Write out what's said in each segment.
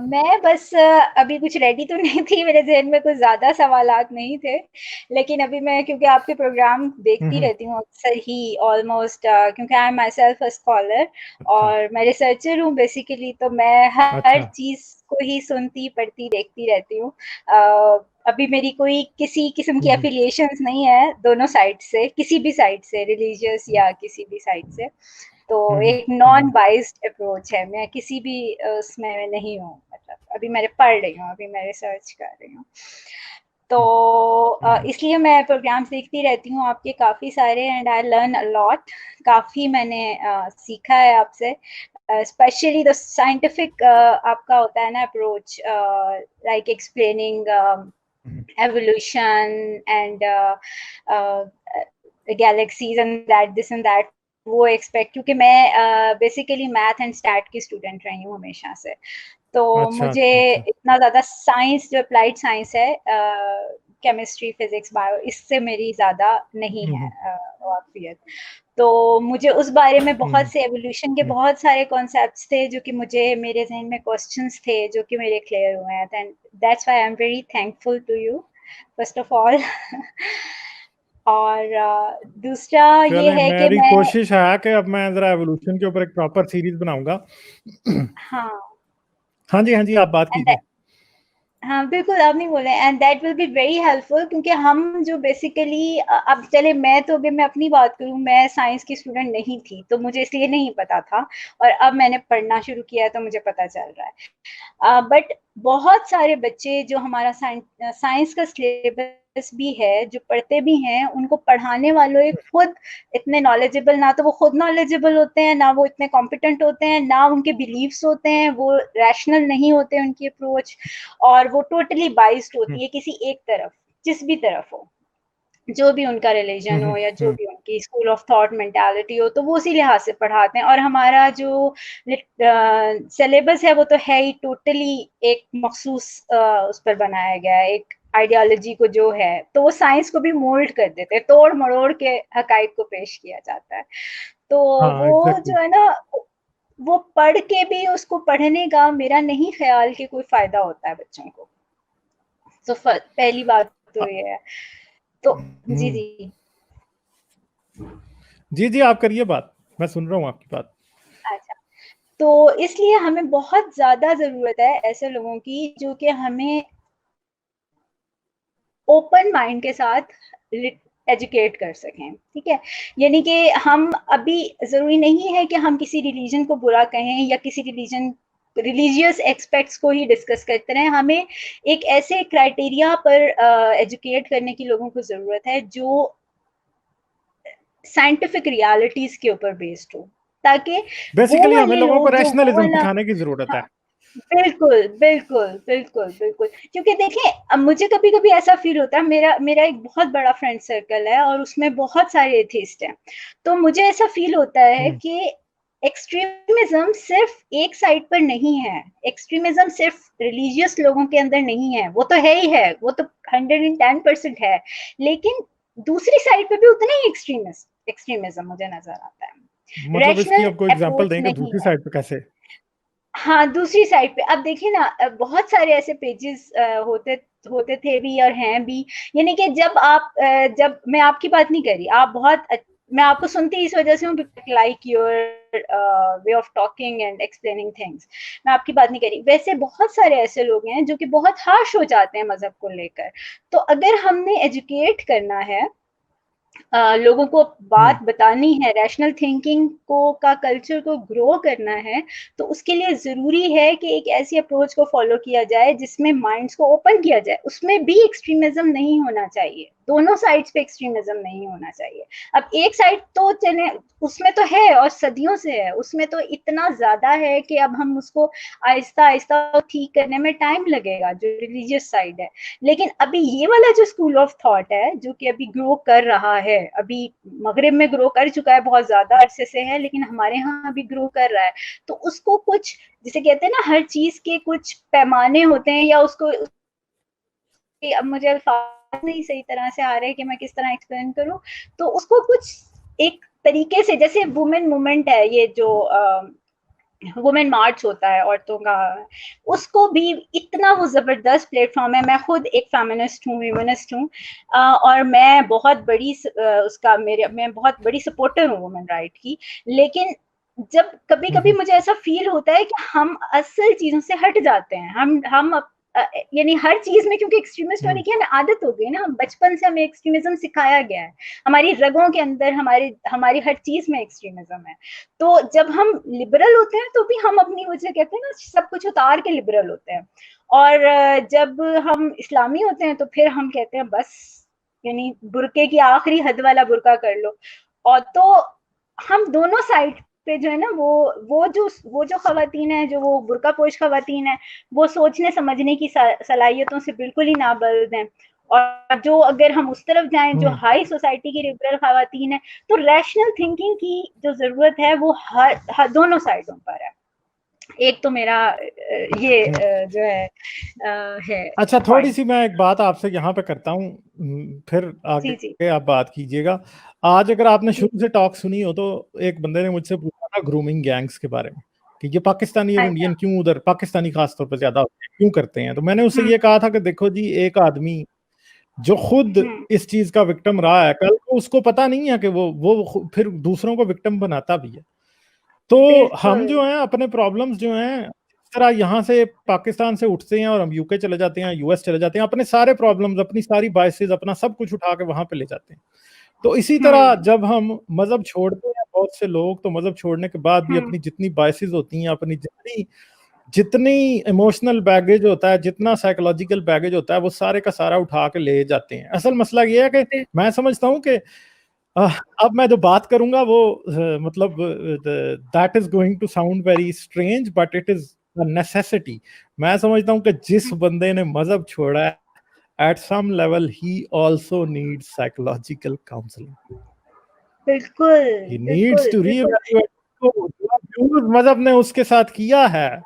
मैं बस अभी कुछ रेडी तो नहीं थी, मेरे ज़हन में कुछ ज़्यादा सवालात नहीं थे। लेकिन अभी मैं क्योंकि आपके प्रोग्राम देखती हम्म। रहती हूँ अक्सर ही ऑलमोस्ट, क्योंकि I am my self a scholar अच्छा। और मैं रिसर्चर हूँ बेसिकली, तो मैं हर अच्छा। चीज़ को ही सुनती, पढ़ती, देखती रहती हूँ। अभी मेरी कोई किसी किस्म की हम्म। एफिलिएशंस नहीं है दोनों साइड से, किसी भी साइड से, रिलीजियस या किसी भी साइड से। तो हम्म। एक नॉन हम्म। बाइस्ड अप्रोच है, मैं किसी भी उसमें नहीं हूँ, मतलब अभी मैं पढ़ रही हूँ, अभी मैं रिसर्च कर रही हूँ। तो हम्म। इसलिए मैं प्रोग्राम्स देखती रहती हूँ आपके काफ़ी सारे, and I learn a lot. काफ़ी मैंने सीखा है आपसे, स्पेशली द साइंटिफिक आपका होता है ना approach, like explaining hmm. evolution and galaxies and that this and that, वो एक्सपेक्ट, क्योंकि मैं बेसिकली मैथ एंड स्टैट की स्टूडेंट रही हूँ हमेशा से। तो अच्छा मुझे अच्छा अच्छा। इतना ज़्यादा साइंस, जो अप्लाइड साइंस है, केमिस्ट्री, फिजिक्स, बायो, इससे मेरी ज़्यादा नहीं है हम्म। वाकफियत। तो मुझे उस बारे में बहुत हम्म। से एवोल्यूशन के हम्म। बहुत सारे कॉन्सेप्ट्स थे जो कि मुझे, मेरे जहन में क्वेश्चंस थे जो कि मेरे क्लियर हुए हैं, and that's why I am very thankful to you first of all. और दूसरा ये चलें, है कि मेरी मैं, कोशिश है कि अब मैं जरा एवोल्यूशन के ऊपर एक प्रॉपर सीरीज बनाऊंगा। हाँ, हाँ जी, हाँ जी, आप बात एंड कीजिए। हाँ, बिल्कुल आप नहीं बोले, and that will be very helpful, क्योंकि हम जो बेसिकली, अब चले मैं तो, अगर मैं अपनी बात करूँ, मैं साइंस की स्टूडेंट नहीं थी, तो मुझे इसलिए नहीं पता था, और अब मैंने पढ़ना शुरू किया है तो मुझे पता चल रहा है। बट बहुत सारे बच्चे जो हमारा साइंस का सिलेबस भी है, जो पढ़ते भी हैं, उनको पढ़ाने वालों खुद इतने नॉलेजेबल, ना तो वो खुद नॉलेजेबल होते हैं, ना वो इतने कॉम्पिटेंट होते हैं, ना उनके बिलीव्स होते हैं, वो रैशनल नहीं होते उनकी अप्रोच, और वो टोटली बाइस्ड हम्म। होती है किसी एक तरफ, जिस भी तरफ हो, जो भी उनका रिलीजन हम्म। हो या जो हम्म। भी उनकी स्कूल ऑफ थॉट मेंटालिटी हो, तो वो उसी लिहाज से पढ़ाते हैं। और हमारा जो सिलेबस है वो तो है ही टोटली एक मखसूस उस पर बनाया गया है, एक आइडियोलॉजी को जो है, तो वो साइंस को भी मोल्ड कर देते हैं, तोड़ मरोड़ के हकाइक को पेश किया जाता है। तो हाँ, वो एग्जैक्टली। जो है ना, वो पढ़ के भी, उसको पढ़ने का मेरा नहीं ख्याल कि कोई फायदा होता है बच्चों को। तो पहली बात तो ये है। तो जी हम्म। जी। जी जी, आप करिए बात, मैं सुन रहा हूँ आपकी बात। अच्छा, तो इसलिए हमें बहुत ज़्यादा ज़रूरत है ऐसे लोगों की जो कि हमें ओपन माइंड के साथ एजुकेट कर सकें, ठीक है? यानी कि हम अभी, ज़रूरी नहीं है कि हम किसी रिलीजन को बुरा कहें या किसी रिलीजन, रिलीजियस एक्सपेक्ट्स को ही डिस्कस करते रहें। हमें एक ऐसे क्राइटेरिया पर एजुकेट करने की लोगों को ज़रूरत है जो साइंटिफिक रियलिटीज़ के ऊपर बेस्ड हो, ताकि वो बेसिकली हमें वाले लोगों को लोग जो वो रैशनलिज्म वाला, सिखाने की जरूरत हाँ, है। बिल्कुल, बिल्कुल, बिल्कुल, बिल्कुल। क्योंकि देखिए, अब मुझे कभी-कभी ऐसा फ़ील होता है, मेरा मेरा एक बहुत बड़ा फ्रेंड सर्कल है और उसमें बहुत सारे एथिस्ट हैं। तो मुझे ऐसा फ़ील होता है हम्म। कि एक्सट्रीमिज़्म सिर्फ़ एक साइड पर नहीं है। एक्सट्रीमिज़्म सिर्फ़ रिलीजियस लोगों के अंदर नहीं है, वो तो है ही है, वो तो 110% है। लेकिन दूसरी साइड पे भी उतना ही एक्सट्रीमिज़्म मुझे नज़र आता है। मतलब इसकी रैशनल अब कोई एग्जांपल अप्रोच देंगे नहीं दूसरी है। साइड पे कैसे? हाँ, दूसरी साइड पे अब देखिए ना, बहुत सारे ऐसे पेजेस होते होते थे भी और हैं भी। यानी कि जब आप, जब मैं आपकी बात नहीं कर रही, आप बहुत मैं आपको सुनती इस वजह से हूँ, like your way of talking and explaining things. मैं आपकी बात नहीं कर रही, वैसे बहुत सारे ऐसे लोग हैं जो कि बहुत हार्श हो जाते हैं मजहब को लेकर। तो अगर हमने एजुकेट करना है, लोगों को हम्म। बात बतानी है, रैशनल थिंकिंग को का कल्चर को ग्रो करना है, तो उसके लिए ज़रूरी है कि एक ऐसी अप्रोच को फॉलो किया जाए जिसमें माइंड्स को ओपन किया जाए। उसमें भी एक्सट्रीमिज्म नहीं होना चाहिए, दोनों साइड्स पे एक्सट्रीमिज्म नहीं होना चाहिए। अब एक साइड तो चले, उसमें तो है और सदियों से है, उसमें तो इतना ज़्यादा है कि अब हम उसको आहिस्ता आहिस्ता ठीक करने में टाइम लगेगा, जो रिलीजियस साइड है। लेकिन अभी ये वाला जो स्कूल ऑफ थॉट है जो कि अभी ग्रो कर रहा है, अभी मगरिब में ग्रो कर चुका है, बहुत ज्यादा अरसे से है, लेकिन हमारे यहाँ अभी ग्रो कर रहा है। तो उसको कुछ, जिसे कहते हैं ना, हर चीज के कुछ पैमाने होते हैं, या उसको, अब मुझे अल्फाज नहीं सही तरह से आ रहे कि मैं किस तरह एक्सप्लेन करूं, तो उसको कुछ एक तरीके से, जैसे वुमेन मूवमेंट है, ये जो वुमेन मार्च होता है औरतों का, उसको भी इतना वो जबरदस्त प्लेटफॉर्म है। मैं खुद एक फेमिनिस्ट हूँ, ह्यूमनिस्ट हूँ, और मैं बहुत बड़ी उसका मैं बहुत बड़ी सपोर्टर हूँ वुमेन राइट की। लेकिन जब कभी कभी मुझे ऐसा फील होता है कि हम असल चीजों से हट जाते हैं, हम यानी हर चीज में, क्योंकि एक्सट्रीमिस्ट होने की हमें आदत हो गई ना, हम बचपन से हमें एक्सट्रीमिज्म सिखाया गया है, हमारी रगों के अंदर हमारी हर चीज में एक्सट्रीमिज्म है। तो जब हम लिबरल होते हैं तो भी हम अपनी वजह कहते हैं ना सब कुछ उतार के लिबरल होते हैं, और जब हम इस्लामी होते हैं तो फिर हम कहते हैं बस, यानी बुरके की आखिरी हद वाला बुरका कर लो। और तो हम दोनों साइड पे जो है ना, वो जो खवातीन है, जो वो बुरका पोश खवातीन है, वो सोचने समझने की सलाहियतों से बिल्कुल ही नाबल्द हैं। और जो अगर हम उस तरफ जाएं जो हाई सोसाइटी की लिबरल खवातीन है, तो रैशनल थिंकिंग की जो जरूरत है वो हर दोनों साइडों पर है। एक तो मेरा ये जो है अच्छा, थोड़ी पॉइंट। सी मैं एक बात आपसे यहाँ पे करता हूँ, फिर जी जी आगे आप बात कीजिएगा। आज अगर आपने जी। शुरू से टॉक सुनी हो तो एक बंदे ने मुझसे पूछा था ग्रूमिंग गैंग्स के बारे में, कि ये पाकिस्तानी और अच्छा। इंडियन क्यों, उधर पाकिस्तानी खासतौर पर ज्यादा होते हैं, क्यों करते हैं। तो मैंने उससे ये कहा था कि देखो जी, एक आदमी जो खुद हम्म, इस चीज का विक्टिम रहा है, कल को उसको पता नहीं है कि फिर दूसरों को विक्टिम बनाता भी है। तो हम बिल्कुल। जो हैं अपने प्रॉब्लम्स जो हैं, इस तरह यहाँ से पाकिस्तान से उठते हैं और हम यूके चले जाते हैं, यूएस चले जाते हैं, अपने सारे प्रॉब्लम्स, अपनी सारी बायसेस, अपना सब कुछ उठा के वहां पे ले जाते हैं। तो इसी तरह हम्म जब हम मजहब छोड़ते हैं, बहुत से लोग तो मजहब छोड़ने के बाद भी हम्म अपनी जितनी बायसेस होती हैं, अपनी जितनी जितनी इमोशनल बैगेज होता है, जितना साइकोलॉजिकल बैगेज होता है, वो सारे का सारा उठा के ले जाते हैं। असल मसला ये है कि मैं समझता हूँ कि अब मैं जो बात करूंगा वो मतलब that is going to sound very strange, but it is a necessity. मैं समझता हूँ कि जिस बंदे ने मजहब छोड़ा है, at some level he also needs psychological counselling. बिल्कुल ही नीड्स बिल्कुल टू बिल्कुल। रीइवैल्यूएट जो अब्यूज मजहब ने उसके साथ किया है,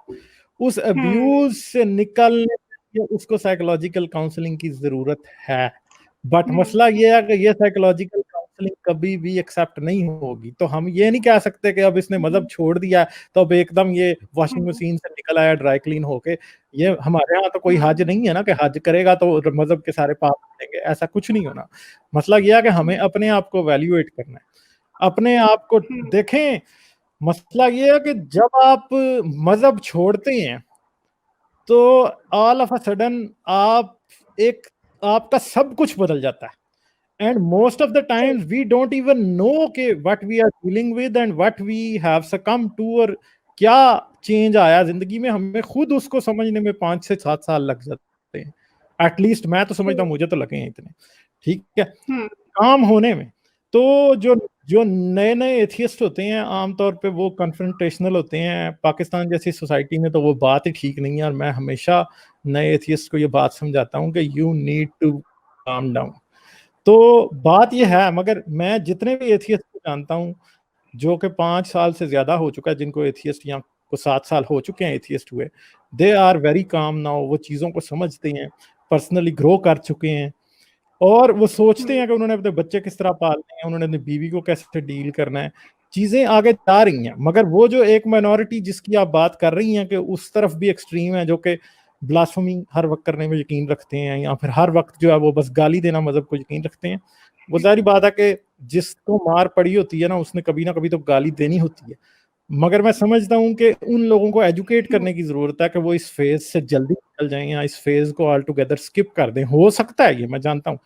उस हम्म अब्यूज से निकलने के लिए उसको साइकोलॉजिकल काउंसलिंग की जरूरत है। बट मसला ये है कि ये साइकोलॉजिकल काउंसलिंग कभी भी एक्सेप्ट नहीं होगी। तो हम ये नहीं कह सकते कि अब इसने मजहब छोड़ दिया तो अब एकदम ये वॉशिंग हम्म मशीन से निकल आया ड्राई क्लीन होके। ये हमारे यहाँ तो कोई हज हम्म नहीं है ना कि हज करेगा तो मजहब के सारे पाप देंगे, ऐसा कुछ नहीं होना। मसला ये है कि हमें अपने आप को वैल्यूएट करना है, अपने आप को हम्म देखें। मसला ये है कि जब आप मजहब छोड़ते हैं तो ऑल ऑफ अ सडन एक आपका सब कुछ बदल जाता है। एंड मोस्ट ऑफ द सही। Times we don't even know के what we are dealing with and what we have succumb to, और क्या चेंज आया जिंदगी में, हमें खुद उसको समझने में 5 से 7 साल लग जाते हैं। एटलीस्ट मैं तो समझता हूँ, सही। मुझे तो लगे हैं इतने। ठीक है, हम्म काम होने में। तो जो जो नए नए एथियस्ट होते हैं आमतौर पे वो कन्फ्रंटेशनल होते हैं। पाकिस्तान जैसी सोसाइटी में तो वो बात ही ठीक नहीं है, और मैं हमेशा नए एथियस्ट को ये बात समझाता हूँ कि you need to calm down. तो बात ये हम्म है, मगर मैं जितने भी एथियस्ट को जानता हूँ जो कि 5 साल से ज्यादा हो चुका है, जिनको एथियस्ट यहाँ को 7 साल हो चुके हैं एथियस्ट हुए, they are very calm now. वो चीज़ों को समझते हैं, पर्सनली ग्रो कर चुके हैं, और वो सोचते हम्म हैं कि उन्होंने अपने बच्चे किस तरह पालने हैं, उन्होंने अपनी बीवी को कैसे डील करना है। चीजें आगे जा रही हैं, मगर वो जो एक माइनॉरिटी जिसकी आप बात कर रही हैं कि उस तरफ भी एक्सट्रीम है, जो कि ब्लास्फेमी हर वक्त करने में यकीन रखते हैं, या फिर हर वक्त जो है वो बस गाली देना मजहब को यकीन रखते हैं। वो जारी बात है कि जिसको मार पड़ी होती है ना कभी तो गाली देनी होती है। मगर मैं समझता हूँ कि उन लोगों को एजुकेट करने की जरूरत है कि वो इस फेज से जल्दी निकल जाएं या इस फेज को ऑल टुगेदर स्किप कर दें। हो सकता है, ये मैं जानता हूँ,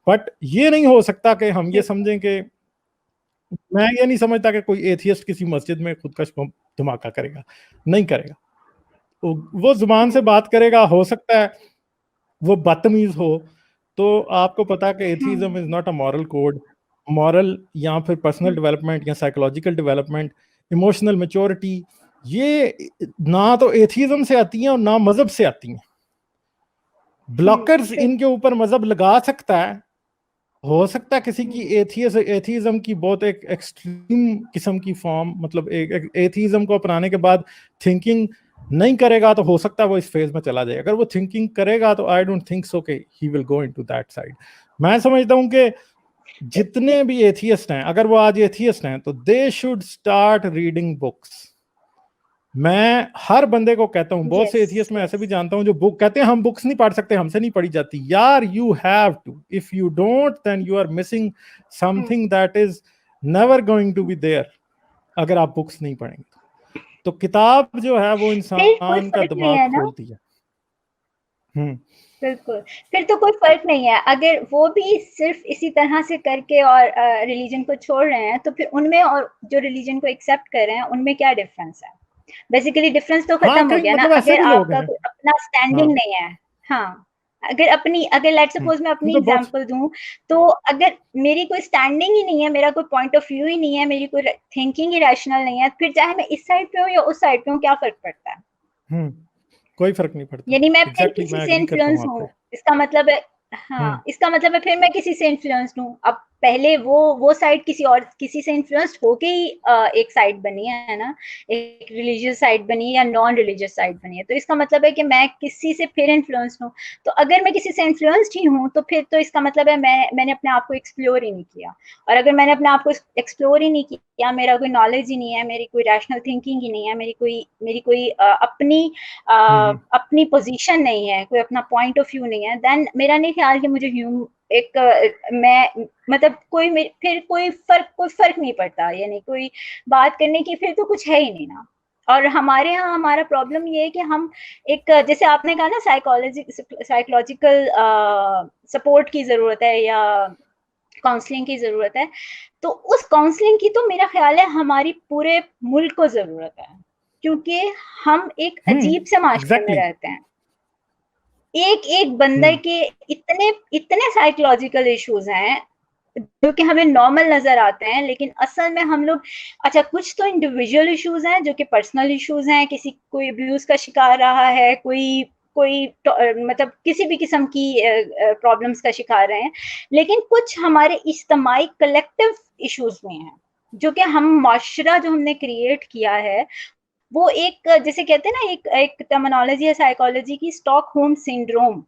बट ये नहीं हो सकता कि हम ये समझें कि, मैं ये नहीं समझता कि कोई एथियस्ट किसी मस्जिद में खुद का धमाका करेगा, नहीं करेगा। वो जुबान से हम्म बात करेगा, हो सकता है वो बदतमीज हो। तो आपको पता है कि atheism is hmm not a moral code. Moral या फिर पर्सनल डेवलपमेंट या साइकोलॉजिकल डेवलपमेंट, इमोशनल मेच्योरिटी, ये ना तो एथिज्म से आती हैं और ना मजहब से आती हैं। ब्लॉकर्स सही। इनके ऊपर मजहब लगा सकता है। हो सकता है किसी की हम्म एथिज्म की बहुत एक एक्सट्रीम किस्म की फॉर्म, मतलब एक एथिज्म को अपनाने के बाद थिंकिंग नहीं करेगा, तो हो सकता है वो इस फेज में चला जाए। अगर वो थिंकिंग करेगा तो आई डोंट थिंक सो कि he will go into that side. मैं समझता हूं कि जितने भी एथियस्ट हैं, अगर वो आज एथियस्ट हैं, तो they should start reading books. मैं हर बंदे को कहता हूँ, बहुत से एथियस्ट मैं ऐसे भी yes. जानता हूँ जो बुक कहते हैं हम बुक्स नहीं पढ़ सकते, हमसे नहीं पढ़ी जाती। यार you have to, if you don't then you are missing something that is never going to be there, अगर आप बुक्स नहीं पढ़ेंगे तो किताब जो है वो फिर कोई इंसान का फर्क नहीं दिमाग है ना, खोलती है। बिल्कुल, फिर तो कोई फर्क नहीं है। अगर वो भी सिर्फ इसी तरह से करके और रिलीजन को छोड़ रहे हैं, तो फिर उनमें और जो रिलीजन को एक्सेप्ट कर रहे हैं उनमें क्या डिफरेंस है? बेसिकली डिफरेंस तो हाँ, खत्म हो कई गया ना, मतलब ऐसे अगर भी लोग आपका हैं। कोई अपना हाँ। स्टैंडिंग नहीं है। हाँ, अगर लेट्स सपोज मैं अपनी क्योंकि बहुत एग्जांपल दूं, तो अगर मेरी कोई स्टैंडिंग ही नहीं है, मेरा कोई पॉइंट ऑफ व्यू ही नहीं है, मेरी कोई थिंकिंग ही रैशनल नहीं है, फिर चाहे मैं इस साइड पे हूँ या उस साइड पे हूँ, क्या फर्क पड़ता है? कोई फर्क नहीं पड़ता। यानी मैं फिर एग्जैक्टली, किसी मैं से एग्री करता हूँ इन्फ्लुएंस आप पे। हूँ, इसका मतलब है, हाँ, इसका मतलब है फिर मैं किसी से इन्फ्लुएंस हूँ। अब पहले वो साइड किसी से इन्फ्लुएंस्ड होके ही एक साइड बनी है ना, एक रिलीजियस साइड बनी या नॉन रिलीजियस साइड बनी है, तो इसका मतलब है कि मैं किसी से फिर इन्फ्लुएंस्ड हूँ। तो अगर मैं किसी से इन्फ्लुएंस्ड ही हूँ, तो फिर तो इसका मतलब है मैंने अपने आप को एक्सप्लोर ही नहीं किया। और अगर मैंने अपने आप को एक्सप्लोर ही नहीं किया, मेरा कोई नॉलेज ही नहीं है, मेरी कोई रैशनल थिंकिंग ही नहीं है, मेरी कोई अपनी पोजीशन नहीं है, कोई अपना पॉइंट ऑफ व्यू नहीं है, देन मेरा नहीं ख्याल कि मुझे मैं मतलब फिर कोई फर्क नहीं पड़ता, यानी कोई बात करने की फिर तो कुछ है ही नहीं ना। और हमारे यहाँ हमारा प्रॉब्लम ये है कि हम एक, जैसे आपने कहा ना, साइकोलॉजिकल सपोर्ट की जरूरत है या काउंसलिंग की जरूरत है, तो उस काउंसलिंग की तो मेरा ख्याल है हमारी पूरे मुल्क को जरूरत है, क्योंकि हम एक अजीब से माशरे में एग्जैक्टली। रहते हैं। एक एक बंदे हम्म के इतने इतने साइकोलॉजिकल इश्यूज हैं जो कि हमें नॉर्मल नजर आते हैं, लेकिन असल में हम लोग, अच्छा, कुछ तो इंडिविजुअल इश्यूज हैं जो कि पर्सनल इश्यूज हैं, किसी कोई अब्यूज का शिकार रहा है, कोई कोई मतलब किसी भी किस्म की प्रॉब्लम्स का शिकार रहे हैं, लेकिन कुछ हमारे इज्तमाही कलेक्टिव इश्यूज में हैं, जो कि हम माशरा जो हमने क्रिएट किया है, वो एक, जैसे कहते हैं ना, एक एक टर्मिनोलॉजी है साइकोलॉजी की, स्टॉकहोम सिंड्रोम,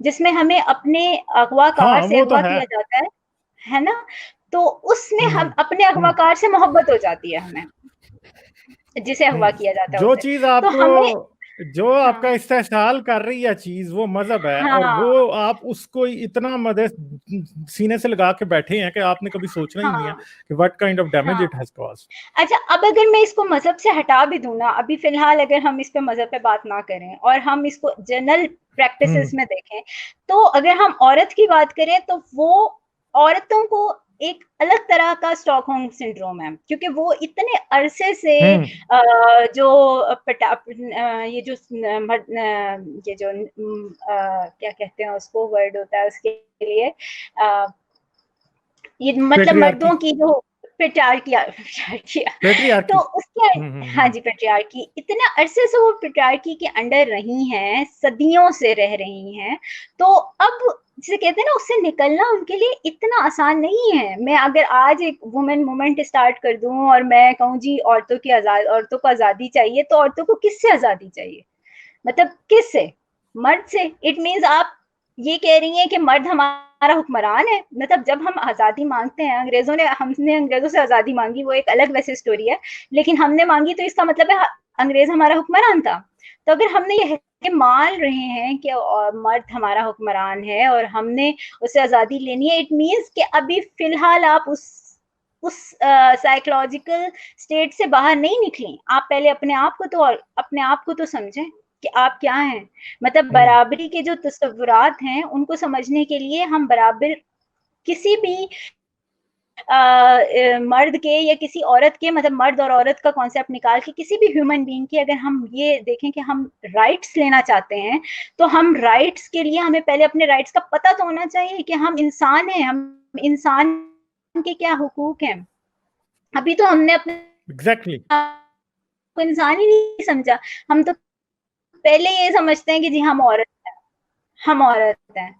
जिसमें हमें अपने अगवाकार हाँ, से वो तो अगवा है। किया जाता है ना? तो उसमें हम्म हम अपने हम्म अगवाकार से मोहब्बत हो जाती है हमें, जिसे अगवा किया जाता है जो उसे। चीज तो हमें, आपको, जो आपका हाँ, इस्तेहसाल कर रही है चीज, वो मजहब है, और हाँ, वो आप उसको इतना मदद सीने से लगा के बैठे हैं कि आपने कभी सोचना ही नहीं है हाँ, कि व्हाट काइंड ऑफ डैमेज हाँ। It has caused. अच्छा, अब अगर मैं इसको मज़हब से हटा भी दूँ ना, अभी फ़िलहाल अगर हम इस पे मज़हब पे बात ना करें और हम इसको जनरल प्रैक्टिसेस हम्म में देखें, तो अगर हम औरत की बात करें, तो वो औरतों को एक अलग तरह का स्टॉकहोम सिंड्रोम है, क्योंकि वो इतने अरसे से हम्म ये जो क्या कहते हैं उसको, वर्ड होता है उसके लिए, अ, ये मतलब पेट्रियार्की। मर्दों की जो पेट्रियार्की तो पेट्रियार्की। उसके, हाँ हम्म। जी, पेट्रियार्की, इतने अरसे से वो पेट्रियार्की के अंडर रही हैं, सदियों से रह रही हैं, तो अब जिसे कहते हैं ना, उससे निकलना उनके लिए इतना आसान नहीं है। मैं अगर आज एक वुमेन मूवमेंट स्टार्ट कर दूं और मैं कहूँ जी औरतों को आज़ादी चाहिए, तो औरतों को किससे आज़ादी चाहिए? मतलब किससे? मर्द से। इट मीन्स आप ये कह रही हैं कि मर्द हमारा हुक्मरान है। मतलब जब हम आज़ादी मांगते हैं, हमने अंग्रेजों से आज़ादी मांगी, वो एक अलग वैसे स्टोरी है, लेकिन हमने मांगी तो इसका मतलब है अंग्रेज हमारा हुक्मरान था। तो अगर हमने ये मान रहे हैं कि मर्द हमारा हुक्मरान है और हमने उससे आज़ादी लेनी है, इट मीन्स कि अभी फिलहाल आप उस साइकोलॉजिकल स्टेट से बाहर नहीं निकली। आप पहले अपने आप को तो समझें कि आप क्या हैं। मतलब हम्म बराबरी के जो तस्वुरात हैं, उनको समझने के लिए हम बराबर किसी भी मर्द के या किसी औरत के, मतलब मर्द और औरत का कॉन्सेप्ट निकाल के किसी भी ह्यूमन बीइंग की, अगर हम ये देखें कि हम राइट्स लेना चाहते हैं, तो हम राइट्स के लिए हमें पहले अपने राइट्स का पता तो होना चाहिए कि हम इंसान हैं, हम इंसान के क्या हुकूक हैं। अभी तो हमने अपने एग्जैक्टली। को इंसान ही नहीं समझा। हम तो पहले ये समझते हैं कि जी हम औरत हैं।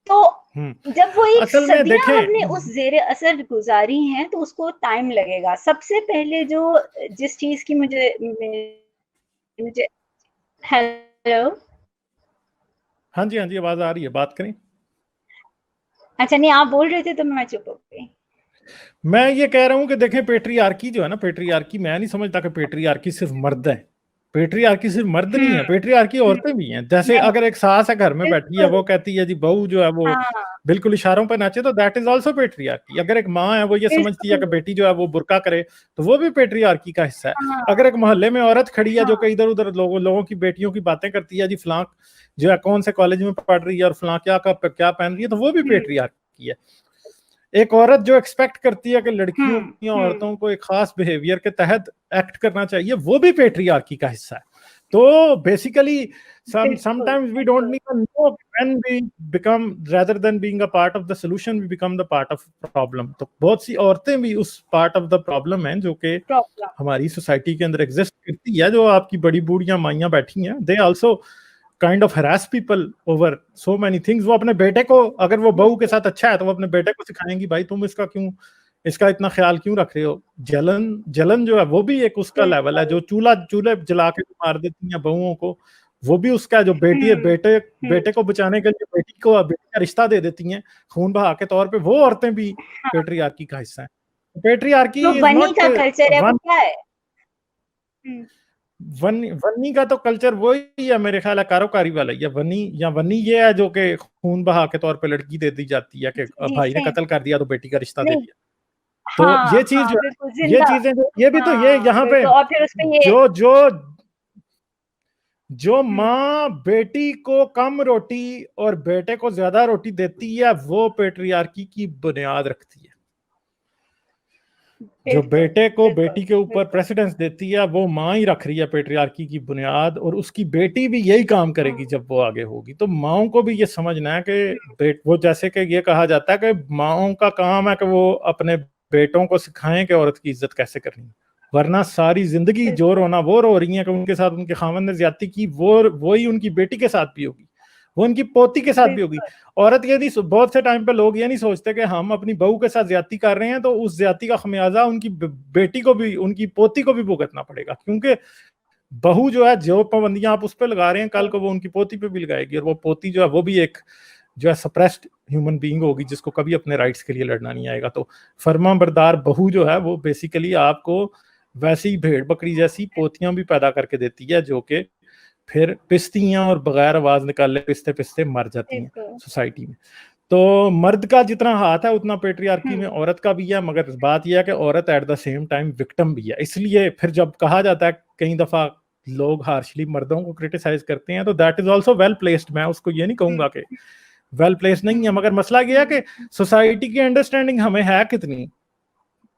तो जब वो एक असल में सदियां हमने देखें, उस जेर असर गुजारी हैं, तो उसको टाइम लगेगा। सबसे पहले जो जिस चीज की मुझे हेलो, हाँ जी, हाँ जी, आवाज आ रही है, बात करें। अच्छा, नहीं, आप बोल रहे थे तो मैं चुप हो गई। मैं ये कह रहा हूँ कि देखें, पेट्रियार्की जो है ना, पेट्रियार्की मैं नहीं समझता कि पेट्रियार्की सिर्फ मर्द है। पेट्रियार्की सिर्फ मर्द नहीं है, पेट्रियार्की हम्म, औरतें भी हैं। जैसे नहीं, अगर एक सास है घर में बैठी है, बिल्कुल, वो कहती है जी बहू जो है वो हाँ, बिल्कुल इशारों पर नाचे, तो दैट इज ऑल्सो पेट्रियार्की। अगर एक माँ है वो ये समझती है बिल्कुल, कि बेटी जो है वो बुर्का करे, तो वो भी पेट्रियार्की का हिस्सा है। हाँ, अगर एक मोहल्ले में औरत खड़ी है जो हाँ, कि इधर उधर लोगों की बेटियों की बातें करती है, जी फलां जो है कौन से कॉलेज में पढ़ रही है और फलां क्या पहन रही है, तो वो भी हम्म, पेट्रियार्की है। एक औरत जो एक्सपेक्ट करती है कि लड़कियों हम्म, या औरतों को एक खास बिहेवियर के तहत एक्ट करना चाहिए, वो भी पेट्रियार्की का हिस्सा है। तो बेसिकली बिल्कुल, sometimes we don't बिल्कुल, even know when we become, rather than being a part of the solution, we become the part of problem। तो बहुत सी औरतें भी उस पार्ट ऑफ द प्रॉब्लम हैं जो कि प्रॉब्लम, हमारी सोसाइटी के अंदर एग्जिस्ट करती है। जो आपकी बड़ी बूढ़ियां माइयां बैठी हैं, they also kind of harass people over so many things. वो अपने बेटे को, अगर वो बहू के बिल्कुल, साथ अच्छा है तो वो अपने बेटे को सिखाएंगी, भाई तुम इसका इतना ख्याल क्यों रख रहे हो। जलन जलन जो है वो भी एक उसका लेवल है। बिल्कुल, जो चूल्हे जला के मार देती हैं बहुओं को, वो भी उसका, जो बेटी हम्म, बेटे हम्म, बेटे को बचाने के लिए बेटी का रिश्ता दे देती हैं खून बहा के तौर पे, वो औरतें भी हाँ, पेट्रियार्की का हिस्सा है। पेट्रियार्की जो इज बनी नॉट का कल्चर है वो वन क्या है? हम्म, वन्नी का तो कल्चर वही है मेरे ख्याल है, कारोकारी वाला ही है। वन्नी ये है जो कि खून बहा के तौर पे लड़की दे दी जाती है कि जी, भाई ने सेम, कत्ल कर दिया तो बेटी का रिश्ता दे नहीं, दिया। तो हाँ, ये चीज हाँ, जो बिल्कुल, है, ये जिंदा, चीजें ये भी तो ये हाँ, यहाँ पे बिल्कुल, और फिर उसमें ये, जो जो जो हम्म, माँ बेटी को कम रोटी और बेटे को ज्यादा रोटी देती है, वो पेट्रियार्की की बुनियाद रखती है। जो बिल्कुल, बेटे को बिल्कुल, बेटी के ऊपर बिल्कुल, प्रेसिडेंस देती है, वो माँ ही रख रही है पेट्रियार्की की बुनियाद, और उसकी बेटी भी यही काम करेगी हाँ, जब वो आगे होगी। तो माँओं को भी ये समझना है कि हम्म, वो जैसे कि ये कहा जाता है कि माँओं का काम है कि वो अपने बेटों को सिखाएं कि औरत की इज्जत कैसे करनी है। वरना सारी जिंदगी जो बिल्कुल, रोना वो रो रही है कि उनके साथ उनके खामन ने ज्यादती की, वो ही उनकी बेटी के साथ भी होगी, वो उनकी पोती के साथ भी होगी। बिल्कुल, औरत ये नहीं, बहुत से टाइम पे लोग ये नहीं सोचते कि हम अपनी बहू के साथ ज्यादती कर रहे हैं तो उस ज्यादती का खमियाजा उनकी बेटी को भी, उनकी पोती को भी भुगतना पड़ेगा। क्योंकि बहू जो है, जो पाबंदियां आप उस पर लगा रहे हैं, कल को वो उनकी पोती पे भी लगाएगी, और वो पोती जो है वो भी एक जो है सप्रेस्ड ह्यूमन बीइंग होगी, जिसको कभी अपने राइट्स के लिए लड़ना नहीं आएगा। तो फर्मा बरदार बहू जो है वो बेसिकली आपको वैसी भेड़ बकरी जैसी पोतियां भी पैदा करके देती है, जो कि फिर पिसती हैं और बगैर आवाज निकाले पिसते पिसते मर जाती हैं बिल्कुल, सोसाइटी में। तो मर्द का जितना हाथ है उतना पेट्रियार्की में हम्म, औरत का भी है, मगर बात यह है कि औरत at the same time victim भी है। इसलिए फिर जब कहा जाता है, कई दफा लोग हार्शली मर्दों को क्रिटिसाइज करते हैं, तो that is also well placed. मैं उसको ये नहीं हम्म, कहूंगा कि वेल प्लेस्ड नहीं है, मगर मसला यह है कि सोसाइटी की अंडरस्टैंडिंग हमें है कितनी।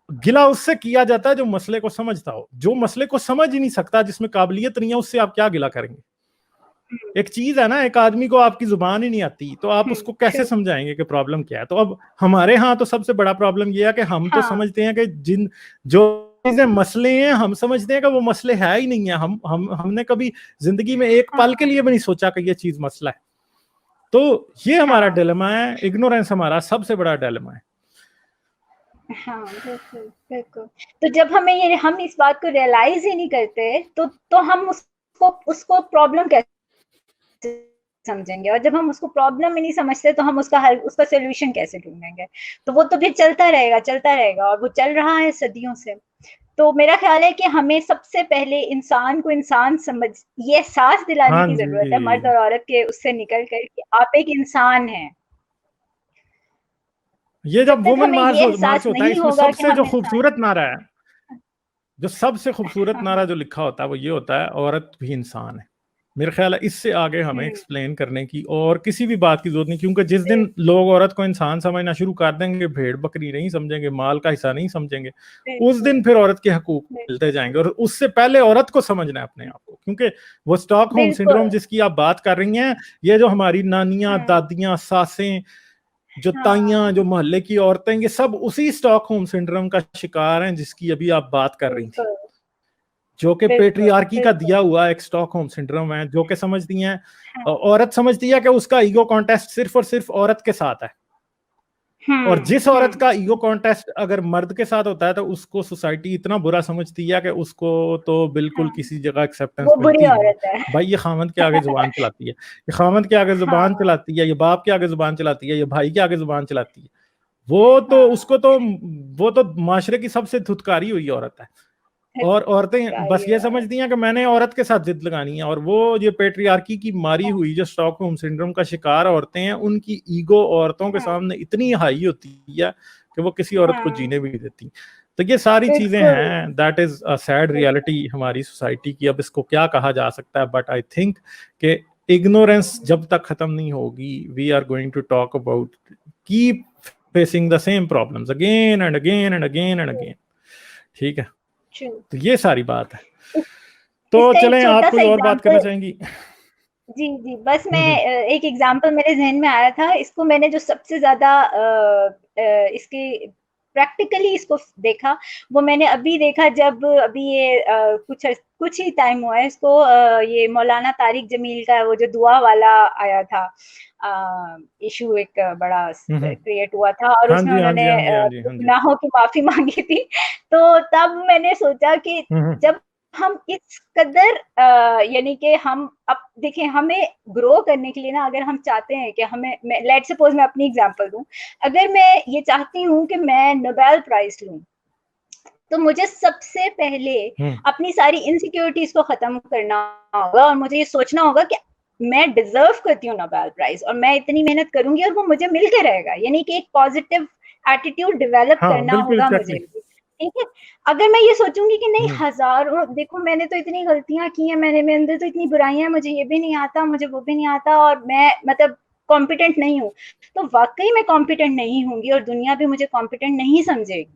गिला उससे किया जाता है जो मसले को समझता हो। जो मसले को समझ ही नहीं सकता, जिसमें काबिलियत नहीं है, उससे आप क्या गिला करेंगे। एक चीज है ना, एक आदमी को आपकी जुबान ही नहीं आती तो आप उसको कैसे ट्रू, समझाएंगे कि प्रॉब्लम क्या है। तो अब हमारे यहाँ तो सबसे बड़ा प्रॉब्लम यह है कि हम तो हाँ, समझते हैं कि जो चीजें मसले हैं, हम समझते हैं कि वो मसले है ही नहीं है। हमने कभी जिंदगी में एक पल के हाँ, लिए भी नहीं सोचा कि ये चीज मसला है। तो ये हमारा हाँ, डिलेमा है, इग्नोरेंस हमारा सबसे बड़ा डिलेमा है। हाँ, बिल्कुल, बिल्कुल। तो जब हम इस बात को रियलाइज ही नहीं करते, तो हम उसको उसको प्रॉब्लम कैसे समझेंगे, और जब हम उसको प्रॉब्लम ही नहीं समझते तो हम उसका सोल्यूशन कैसे ढूंढेंगे? तो वो तो फिर चलता रहेगा, और वो चल रहा है सदियों से। तो मेरा ख्याल है कि हमें सबसे पहले इंसान को इंसान समझ, ये एहसास दिलाने हाँ की जरूरत है, मर्द जी, और औरत के उससे निकल कर कि आप एक इंसान हैं। ये जब जब तक वुमेन हमें ये मार्च एहसास होता है, नहीं इसमें होगा कि सबसे जो हम इंसान खूबसूरत नारा है, जो सबसे खूबसूरत हाँ, नारा हाँ, जो लिखा होता है वो ये होता है, औरत भी इंसान है। मेरे ख्याल है इससे आगे हमें हम्म, एक्सप्लेन करने की और किसी भी बात की जरूरत नहीं। क्योंकि जिस दिन लोग औरत को इंसान समझना शुरू कर देंगे, भेड़ बकरी नहीं समझेंगे, माल का हिस्सा नहीं समझेंगे, उस बिल्कुल, दिन फिर औरत के हकूक मिलते बिल्कुल, जाएंगे। और उससे पहले औरत को समझना है अपने आप को। क्योंकि वो स्टॉकहोम बिल्कुल, सिंड्रोम जिसकी आप बात कर रही हैं, ये जो हमारी नानियां, हाँ, दादियां, सासें, जो ताइयां, हाँ, जो मोहल्ले की औरतें, ये सब उसी स्टॉकहोम सिंड्रोम का शिकार हैं जिसकी अभी आप बात कर रही थी। बिल्कुल, जो कि बिल्कुल, पेट्रियार्की का बिल्कुल, दिया हुआ एक स्टॉकहोम सिंड्रोम है, जो कि समझती हैं, हाँ, औरत समझती है कि उसका ईगो कॉन्टेस्ट सिर्फ और सिर्फ औरत के साथ है। और जिस औरत हम्म, का ईगो कॉन्टेस्ट अगर मर्द के साथ होता है तो उसको सोसाइटी इतना बुरा समझती है कि उसको तो बिल्कुल हाँ, किसी जगह एक्सेप्टेंस वो बुरी मिलती नहीं है। औरत है। भाई ये खामद के आगे जुबान चलाती है, ये खामद के आगे जुबान हाँ, चलाती है, ये बाप के आगे जुबान चलाती है, ये भाई के आगे जुबान चलाती है। वो तो हाँ, उसको तो वो तो माशरे की सबसे धुतकारी हुई औरत है। और औरतें बस ये समझती हैं कि मैंने औरत के साथ जिद लगानी है, और वो ये पेट्रियार्की की मारी हुई जो स्टॉकहोम सिंड्रोम का शिकार औरतें हैं, उनकी ईगो औरतों के हाँ, सामने इतनी हाई होती है कि वो किसी औरत को हाँ, जीने भी नहीं देती। तो ये सारी चीजें बिल्कुल, हैं, दैट इज अ सैड बिल्कुल। रियलिटी हमारी सोसाइटी की। अब इसको क्या कहा जा सकता है, बट आई थिंक कि इग्नोरेंस जब तक खत्म नहीं होगी, we are going to talk about keep facing the same problems again and again and again and again. ठीक है, ट्रू। तो ये सारी बात है। इस तो इसका एक चलें, छोटा आप सा कोई और बात करना एग्जांपल, चाहेंगी? जी, जी, बस मैं हम्म एक एग्जांपल मेरे ज़हन में आया था, इसको मैंने जो सबसे ज़्यादा इसके प्रैक्टिकली इसको देखा, वो मैंने अभी देखा जब अभी ये कुछ ही टाइम हुआ है इसको, ये मौलाना तारिक जमील का वो जो दुआ वाला आया था, इशू एक बड़ा हम्म। क्रिएट हुआ था और हाँ उसमें जी हाँ जी उन्होंने हाँ जी हाँ जी हाँ जी। गुनाहों की माफ़ी माँगी थी। तो तब मैंने सोचा कि हम्म जब हम इस कदर यानी कि हम अब देखिए हमें ग्रो करने के लिए ना, अगर हम चाहते हैं कि हमें, मैं लेट सपोज मैं अपनी एग्जांपल दूं, अगर मैं ये चाहती हूँ कि मैं नोबेल प्राइज लूं, तो मुझे सबसे पहले हम्म अपनी सारी इनसिक्योरिटीज को खत्म करना होगा और मुझे ये सोचना होगा कि मैं डिजर्व करती हूँ नोबेल प्राइज और मैं इतनी मेहनत करूंगी और वो मुझे मिल के रहेगा, यानी कि एक पॉजिटिव एटीट्यूड डेवलप हाँ करना बिल्कुल होगा एग्जैक्टली। मुझे। ठीक है, अगर मैं ये सोचूंगी कि नहीं, हम्म हजारों देखो मैंने तो इतनी गलतियां की हैं, मैंने मेरे अंदर तो इतनी बुराइयां हैं, मुझे ये भी नहीं आता, मुझे वो भी नहीं आता और मैं मतलब कॉम्पिटेंट नहीं हूँ, तो वाकई में कॉम्पिटेंट नहीं होंगी और दुनिया भी मुझे कॉम्पिटेंट नहीं समझेगी।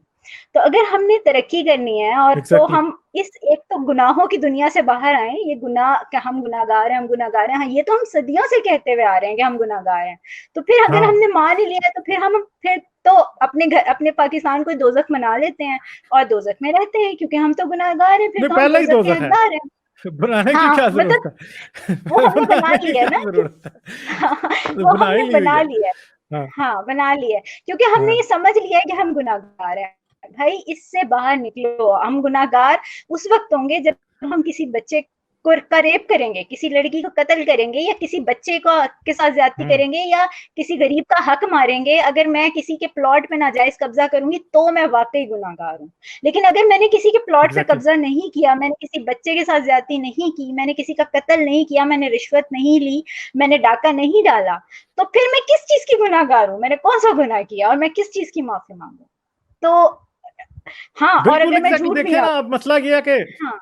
तो अगर हमने तरक्की करनी है और तो एग्जैक्टली। हम इस एक तो गुनाहों की दुनिया से बाहर आए, ये गुनाह कि हम गुनाहगार हैं, हम गुनाहगार हैं, हाँ ये तो हम सदियों से कहते हुए आ रहे हैं कि हम गुनाहगार हैं। तो फिर अगर हाँ हमने मान ही लिया है तो फिर तो अपने घर, अपने पाकिस्तान को दोजख मना लेते हैं और दोजख में रहते हैं, क्योंकि हम तो गुनाहगार हैं, फिर नहीं, तो हम पहला ही दोजख के दोजख है, हकदार हैं। बनाने की हाँ क्या मतलब जरूरत वो है? हमने बना बनाने की लिया क्या ना कि जरूरत हाँ, है, तो वो बना ही हमने ली हुई बना है। लिया है। हाँ हाँ, बना लिया है, क्योंकि हमने हाँ। ये समझ लिया है कि हम गुनाहगार हैं। भाई इससे बाहर निकलो, हम गुनाहगार उस वक्त होंगे जब हम किसी बच्चे को का रेप करेंगे, किसी लड़की को कत्ल करेंगे या किसी बच्चे को के साथ ज्यादती हम्म करेंगे या किसी गरीब का हक मारेंगे। अगर मैं किसी के प्लॉट पे नाजायज कब्जा करूंगी तो मैं वाकई गुनाहगार हूँ। लेकिन अगर मैंने किसी के प्लॉट पे एग्जैक्टली। कब्जा नहीं किया, मैंने किसी बच्चे के साथ ज्यादती नहीं की, मैंने किसी का कत्ल नहीं किया, मैंने रिश्वत नहीं ली, मैंने डाका नहीं डाला, तो फिर मैं किस चीज की गुनाहगार हूँ? मैंने कौन सा गुनाह किया और मैं किस चीज की माफी मांगू? तो हाँ, और बिल्कुल अगर मैं एग्जैक्टली। झूठ भी देखिए ना, ना, अब मसला ये है कि हाँ,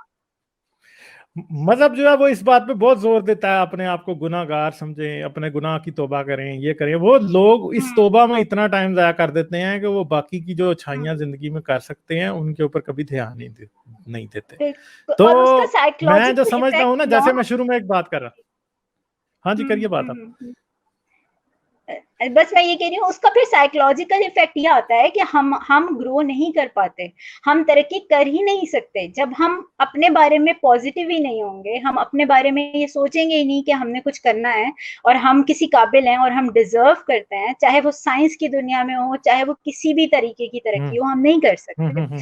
मजहब जो है वो इस बात पे बहुत जोर देता है, अपने आप को गुनाहगार समझें, अपने गुनाह की तौबा करें, ये करें। वो लोग इस हम्म, तौबा में इतना टाइम जाया कर देते हैं कि वो बाकी की जो अच्छाइयां हम्म, जिंदगी में कर सकते हैं उनके ऊपर कभी ध्यान नहीं देते। बिल्कुल, तो और उसका मैं जो साइकोलॉजिकल समझता हूँ इफेक्ट ना, जैसे मैं लॉन्ग, शुरू में एक बात कर रहा, हाँ जी करिए बात आप। बस मैं ये कह रही हूँ, उसका फिर साइकोलॉजिकल इफेक्ट ये आता है कि हम ग्रो नहीं कर पाते, हम तरक्की कर ही नहीं सकते जब हम अपने बारे में पॉजिटिव ही नहीं होंगे, हम अपने बारे में ये सोचेंगे ही नहीं कि हमने कुछ करना है और हम किसी काबिल हैं और हम डिजर्व करते हैं, चाहे वो साइंस की दुनिया में हो, चाहे वो किसी भी तरीके की तरक्की हम्म हो, हम नहीं कर सकते। हम्म।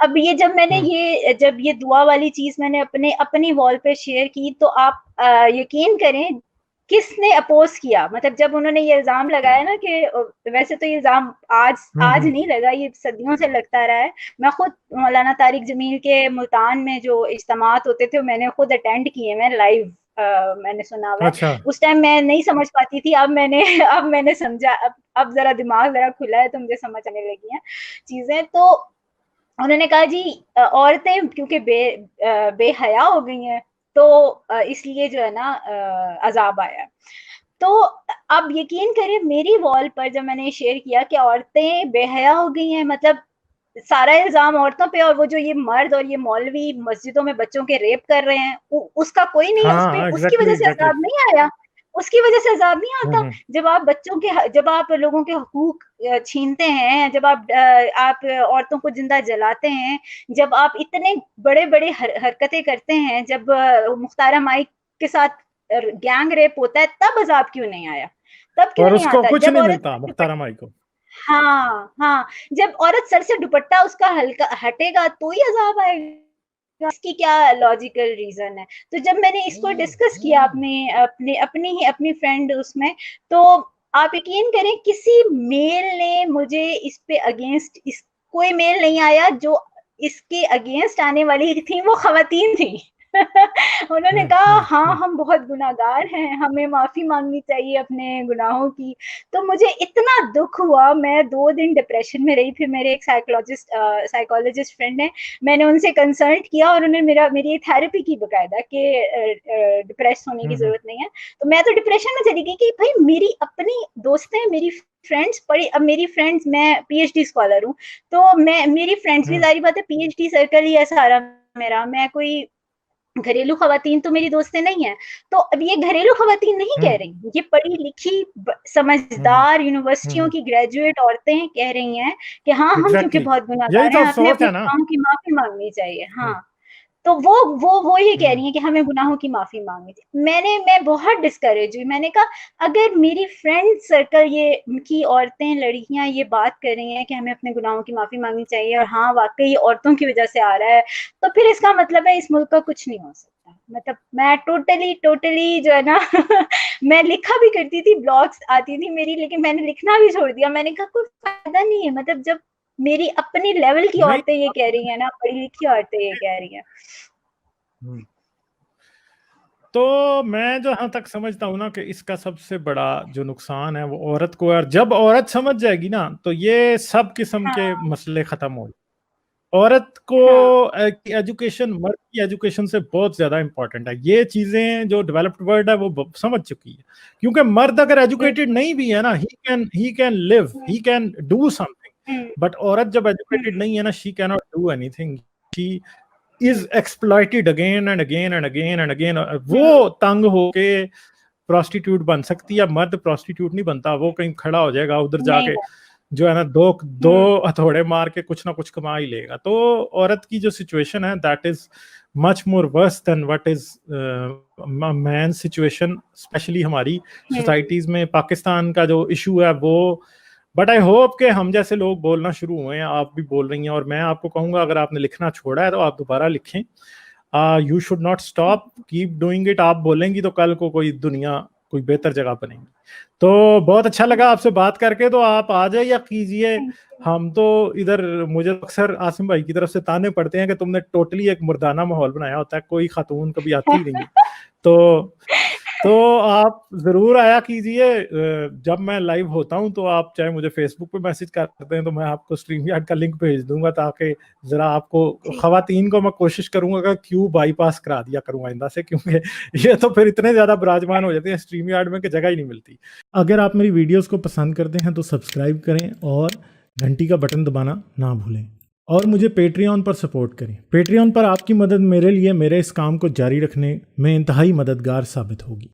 अब ये जब मैंने हम्म जब ये दुआ वाली चीज मैंने अपनी वॉल पे शेयर की, तो आप यकीन करें किसने अपोज किया, मतलब जब उन्होंने ये इल्जाम लगाया ना कि वैसे तो ये इल्जाम आज आज हम्म। नहीं लगा, ये सदियों से लगता रहा है। मैं खुद मौलाना तारिक जमील के मुल्तान में जो इज्तिमात होते थे मैंने खुद अटेंड किए, मैं लाइव मैंने सुना हुआ है। अच्छा। उस टाइम मैं नहीं समझ पाती थी, अब मैंने अब मैंने समझा, अब जरा दिमाग जरा खुला है तो मुझे समझ आने लगी हैं चीजें। तो उन्होंने कहा जी औरतें क्योंकि बेहया हो गई हैं, तो इसलिए जो है ना अजाब आया। तो आप यकीन करें मेरी वॉल पर जब मैंने शेयर किया कि औरतें बेहया हो गई हैं, मतलब सारा इल्जाम औरतों पे, और वो जो ये मर्द और ये मौलवी मस्जिदों में बच्चों के रेप कर रहे हैं उसका कोई नहीं, उस पे हाँ उसकी एग्जैक्टली वजह से एग्जैक्टली। अजाब नहीं आया, उसकी वजह से अजाब नहीं आता। हम्म। जब आप बच्चों के, जब आप लोगों के हकूक छीनते हैं, जब आप औरतों को जिंदा जलाते हैं, जब आप इतने बड़े बड़े हरकतें करते हैं, जब मुख्तारा माई के साथ गैंग रेप होता है, तब अजाब क्यों नहीं आया? तब क्यों और नहीं उसको आता कुछ जब नहीं औरत मिलता मुख्तारा माई को। हाँ, हाँ, जब औरत सर से दुपट्टा उसका हल्का हटेगा तो ही अजाब आएगा। इसकी क्या लॉजिकल रीजन है? तो जब मैंने इसको डिस्कस किया अपनी अपनी अपनी ही अपनी फ्रेंड उसमें, तो आप यकीन करें किसी मेल ने मुझे इस पे अगेंस्ट, इस कोई मेल नहीं आया जो इसके अगेंस्ट आने वाली थी, वो खवातीन थी। उन्होंने कहा हाँ हम बहुत गुनाहगार हैं, हमें माफी मांगनी चाहिए अपने गुनाहों की। तो मुझे इतना दुख हुआ, मैं 2 दिन डिप्रेशन में रही। फिर मेरे एक साइकोलॉजिस्ट फ्रेंड है, मैंने उनसे कंसल्ट किया और उन्होंने मेरी थेरेपी की बकायदा कि डिप्रेस होने की जरूरत नहीं है। तो मैं तो डिप्रेशन में चली गई कि भाई मेरी अपनी दोस्तें, मेरी फ्रेंड्स पढ़ी, अब मेरी फ्रेंड्स, मैं पीएचडी स्कॉलर हूँ, तो मेरी फ्रेंड्स भी, जारी बात है पीएचडी सर्कल ही है सारा मेरा, मैं कोई घरेलू खवातीन तो मेरी दोस्तें नहीं है। तो अब ये घरेलू खवातीन नहीं कह रही, ये पढ़ी लिखी समझदार यूनिवर्सिटियों की ग्रेजुएट औरतें कह रही हैं कि हाँ हम क्योंकि बहुत यही गुनाहगार तो हैं, अपने अफसोस अपने है ना। गुनाहों की माफी मांगनी चाहिए। हाँ, तो वो ये कह रही है कि हमें गुनाहों की माफी मांगनी थी। मैं बहुत डिस्करेज हुई। मैंने कहा अगर मेरी फ्रेंड सर्कल, ये की औरतें, लड़कियां ये बात कर रही हैं कि हमें अपने गुनाहों की माफी मांगनी चाहिए और हाँ वाकई ये औरतों की वजह से आ रहा है, तो फिर इसका मतलब है इस मुल्क का कुछ नहीं हो सकता। मतलब मैं टोटली जो है ना मैं लिखा भी करती थी, ब्लॉग्स आती थी मेरी, लेकिन मैंने लिखना भी छोड़ दिया। मैंने कहा कोई फायदा नहीं है, मतलब जब मेरी अपनी लेवल की नहीं, औरतें ये कह रही हैं ना, पढ़ी लिखी औरतें ये कह रही हैं। तो मैं जहां तक समझता हूँ ना कि इसका सबसे बड़ा जो नुकसान है वो औरत को, और जब औरत समझ जाएगी ना तो ये सब किस्म के हाँ मसले खत्म हो। औरत को हाँ एजुकेशन, मर्द की एजुकेशन से बहुत ज्यादा इंपॉर्टेंट है। ये चीजें जो डेवलप्ड वर्ल्ड है वो समझ चुकी है, क्योंकि मर्द अगर एजुकेटेड नहीं भी है ना, he can live, he can do something. But औरत जब एजुकेटेड नहीं है ना, she can not do anything, she is exploited again and again and again and again. वो तंग होके प्रोस्टिट्यूट बन सकती है, मर्द प्रोस्टिट्यूट नहीं बनता। वो कहीं खड़ा हो जाएगा उधर नहीं जाके, बन। जो है ना, दो हथौड़े मार के कुछ ना कुछ कमा ही लेगा। तो औरत की जो सिचुएशन है that is much more worse than what is man situation, specially हमारी सोसाइटीज में। पाकिस्तान का जो इशू है वो, बट आई होप कि हम जैसे लोग बोलना शुरू हुए हैं, आप भी बोल रही हैं, और मैं आपको कहूंगा अगर आपने लिखना छोड़ा है तो आप दोबारा लिखें। You should not stop, keep doing it. आप बोलेंगी तो कल को कोई दुनिया कोई बेहतर जगह बनेगी। तो बहुत अच्छा लगा आपसे बात करके। तो आप आ जाइए कीजिए। हम तो इधर, मुझे अक्सर आसिम भाई की तरफ से ताने पड़ते हैं कि तुमने टोटली एक मुर्दाना माहौल बनाया होता है, कोई खातून कभी आती ही नहीं है। तो आप जरूर आया कीजिए। जब मैं लाइव होता हूं तो आप चाहे मुझे फेसबुक पे मैसेज करते हैं तो मैं आपको स्ट्रीम यार्ड का लिंक भेज दूंगा, ताकि जरा आपको, खवातीन को मैं कोशिश करूंगा कि क्यों बाईपास करा दिया करूँ आइंदा से, क्योंकि ये तो फिर इतने ज्यादा विराजमान हो जाते हैं स्ट्रीम यार्ड में कि जगह ही नहीं मिलती। अगर आप मेरी वीडियोस को पसंद करते हैं तो सब्सक्राइब करें और घंटी का बटन दबाना ना भूलें, और मुझे पेट्रियन पर सपोर्ट करें। पेट्रियन पर आपकी मदद मेरे लिए मेरे इस काम को जारी रखने में इंतहाई मददगार साबित होगी।